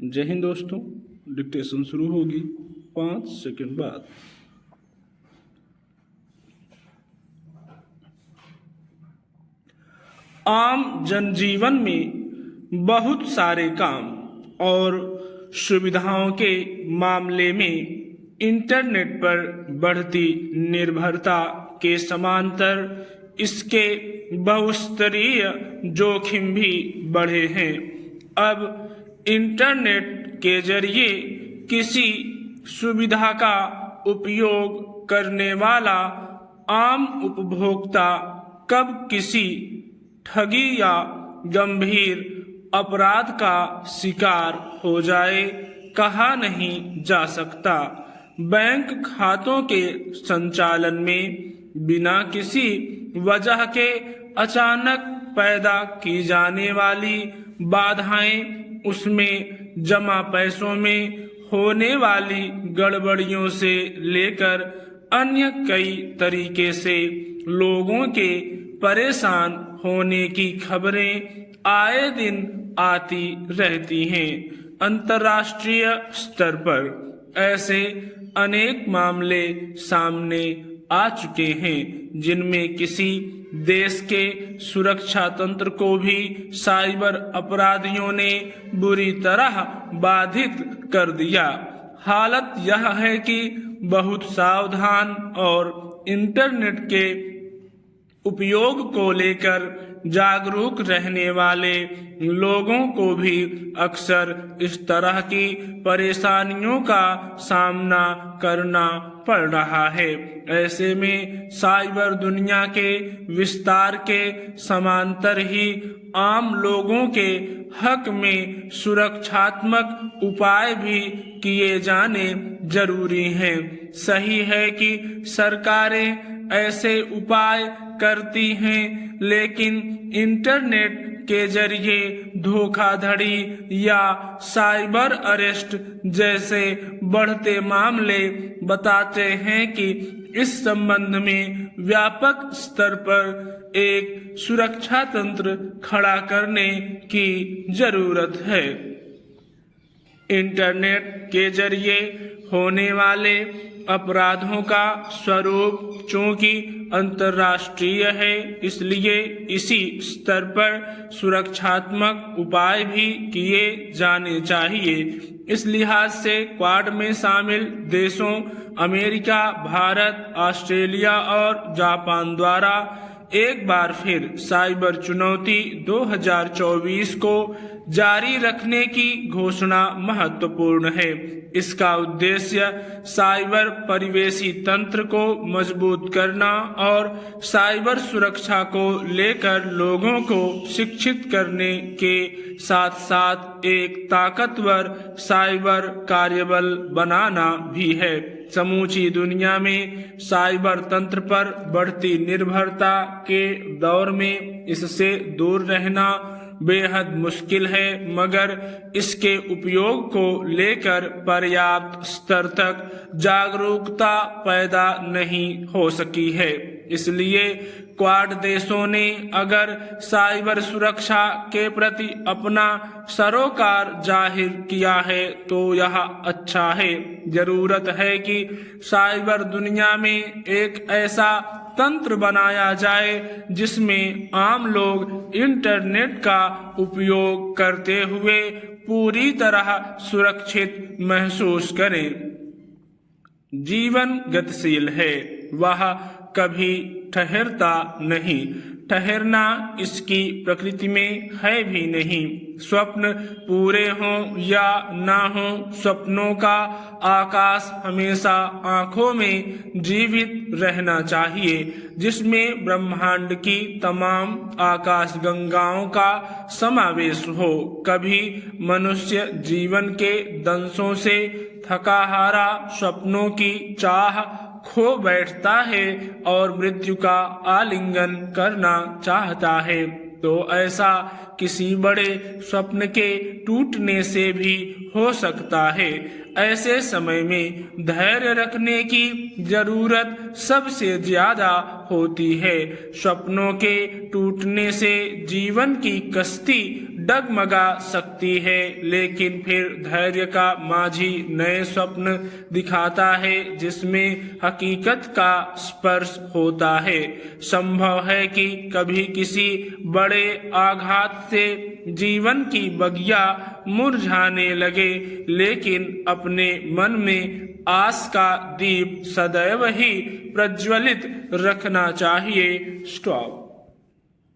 जय हिंद दोस्तों। डिक्टेशन शुरू होगी 5 सेकंड बाद। आम जनजीवन में बहुत सारे काम और सुविधाओं के मामले में इंटरनेट पर बढ़ती निर्भरता के समांतर इसके बहुस्तरीय जोखिम भी बढ़े हैं। अब इंटरनेट के जरिए किसी सुविधा का उपयोग करने वाला आम उपभोक्ता कब किसी ठगी या गंभीर अपराध का शिकार हो जाए कहा नहीं जा सकता। बैंक खातों के संचालन में बिना किसी वजह के अचानक पैदा की जाने वाली बाधाएं, उसमें जमा पैसों में होने वाली गड़बड़ियों से लेकर अन्य कई तरीके से लोगों के परेशान होने की खबरें आए दिन आती रहती हैं। अंतर्राष्ट्रीय स्तर पर ऐसे अनेक मामले सामने आ चुके हैं जिनमें किसी देश के सुरक्षा तंत्र को भी साइबर अपराधियों ने बुरी तरह बाधित कर दिया। हालत यह है कि बहुत सावधान और इंटरनेट के उपयोग को लेकर जागरूक रहने वाले लोगों को भी अक्सर इस तरह की परेशानियों का सामना करना पड़ रहा है। ऐसे में साइबर दुनिया के विस्तार के समांतर ही आम लोगों के हक में सुरक्षात्मक उपाय भी किए जाने जरूरी हैं। सही है कि सरकारें ऐसे उपाय करती हैं, लेकिन इंटरनेट के जरिए धोखाधड़ी या साइबर अरेस्ट जैसे बढ़ते मामले बताते हैं कि इस संबंध में व्यापक स्तर पर एक सुरक्षा तंत्र खड़ा करने की जरूरत है। इंटरनेट के जरिए होने वाले अपराधों का स्वरूप चूंकि अंतर्राष्ट्रीय है, इसलिए इसी स्तर पर सुरक्षात्मक उपाय भी किए जाने चाहिए। इस लिहाज से क्वाड में शामिल देशों अमेरिका, भारत, ऑस्ट्रेलिया और जापान द्वारा एक बार फिर साइबर चुनौती 2024 को जारी रखने की घोषणा महत्वपूर्ण है। इसका उद्देश्य साइबर परिवेशी तंत्र को मजबूत करना और साइबर सुरक्षा को लेकर लोगों को शिक्षित करने के साथ साथ एक ताकतवर साइबर कार्यबल बनाना भी है। समूची दुनिया में साइबर तंत्र पर बढ़ती निर्भरता के दौर में इससे दूर रहना बेहद मुश्किल है, मगर इसके उपयोग को लेकर पर्याप्त स्तर तक जागरूकता पैदा नहीं हो सकी है। इसलिए क्वाड देशों ने अगर साइबर सुरक्षा के प्रति अपना सरोकार जाहिर किया है तो यह अच्छा है। जरूरत है कि साइबर दुनिया में एक ऐसा तंत्र बनाया जाए जिसमें आम लोग इंटरनेट का उपयोग करते हुए पूरी तरह सुरक्षित महसूस करें। जीवन गतिशील है, वह कभी ठहरता नहीं। ठहरना इसकी प्रकृति में है भी नहीं। स्वप्न पूरे हों या ना हों, स्वप्नों का आकाश हमेशा आंखों में जीवित रहना चाहिए, जिसमें ब्रह्मांड की तमाम आकाश गंगाओं का समावेश हो। कभी मनुष्य जीवन के दंशों से थका हारा स्वप्नों की चाह खो बैठता है और मृत्यु का आलिंगन करना चाहता है, तो ऐसा किसी बड़े स्वप्न के टूटने से भी हो सकता है। ऐसे समय में धैर्य रखने की जरूरत सबसे ज्यादा होती है। स्वप्नों के टूटने से जीवन की कश्ती डगमगा सकती है, लेकिन फिर धैर्य का माझी नए स्वप्न दिखाता है जिसमें हकीकत का स्पर्श होता है। संभव है कि कभी किसी बड़े आघात से जीवन की बगिया मुरझाने लगे, लेकिन अपने मन में आस का दीप सदैव ही प्रज्वलित रखना चाहिए। स्टॉप।